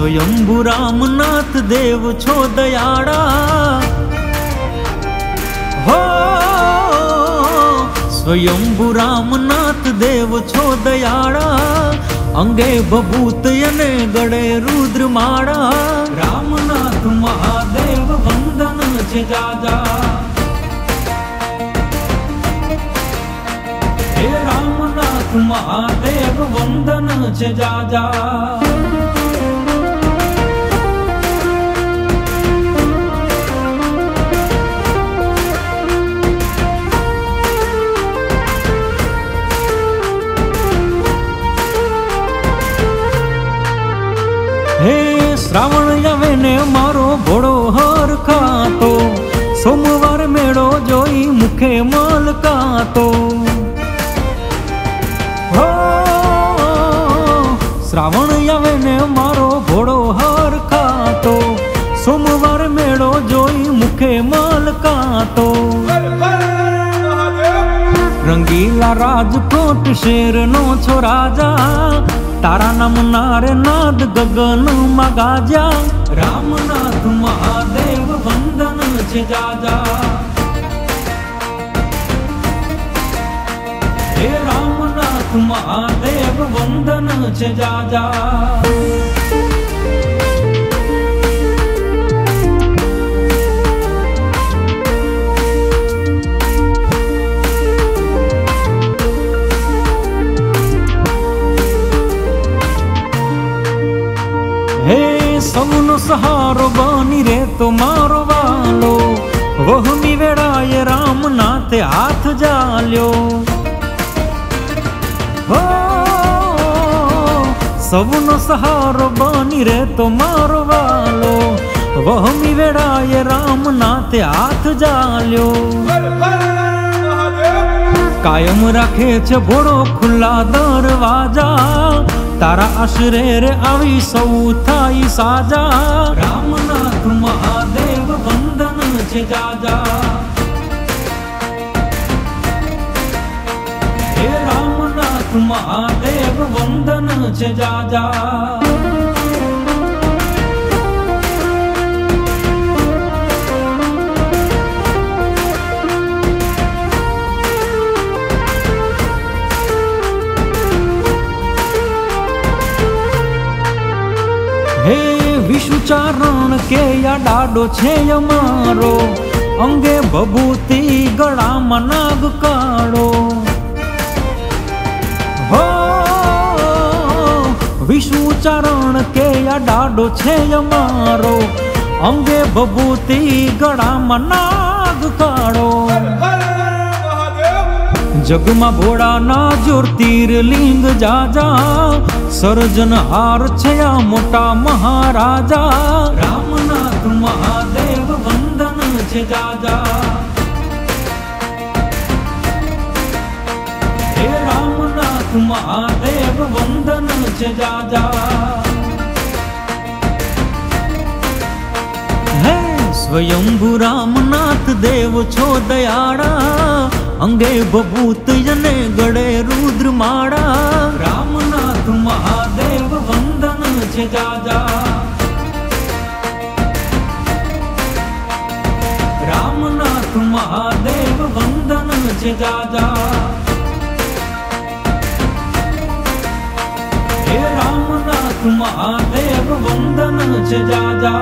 स्वयंभू रामनाथ देव छो दयाड़ा हो। स्वयंभू रामनाथ देव छो दयाड़ा अंगे बभूत यने गड़े रुद्र माड़ा। रामनाथ महादेव वंदन छे जाजा हे रामनाथ महादेव वंदन छे जाजा। हे श्रावण आवे ने मारो भोळो हर खातो, सोमवार मेळो जोई मुखे माल कातो। हो श्रावण आवे ने मारो भोळो हर खातो, सोमवार मेळो जोई मुखे माल कातो। रंगीला राजकोट शेर नो छो राजा, तारा नाम नारे नाद गगन मगाजा। रामनाथ महादेव वंदन छे जाजा हे रामनाथ महादेव वंदन छे जाजा। हे सौनो सहारो बनी रे तो मारो वालो, वहमी वेड़ाए रामनाथे हाथ जाल्यो। हो सौनो सहारो बनी रे तो मारो वालो, वहमी वेड़ाए रामनाथे हाथ जाल्यो। कायम राखे छे भोळो खुला दरवाजा, तारा आश्रे रे आवी सौ थाई साजा। रामनाथ महादेव वंदन छे जाजा हे रामनाथ महादेव वंदन छे जाजा। हे विषुचारण के या डाडो छे यमारो, अंगे बभूति गळा में नाग काळो। हो विषुचारण के या डाडो छे यमारो, अंगे बभूति गळा में नाग काळो। जगमा भोळा ना ज्योतिर्लिंग जाजा, सर्जन हार छया मोटा महाराजा। रामनाथ महादेव वंदन छे जाजा हे रामनाथ महादेव वंदन छे जाजा। हे स्वयंभू रामनाथ देव छो दयाड़ा, अंगे बभूत यने गड़े रुद्र माड़ा। रामनाथ महादेव वंदन छे जाजा रामनाथ महादेव वंदन छे जाजा हे रामनाथ महादेव वंदन छे जाजा।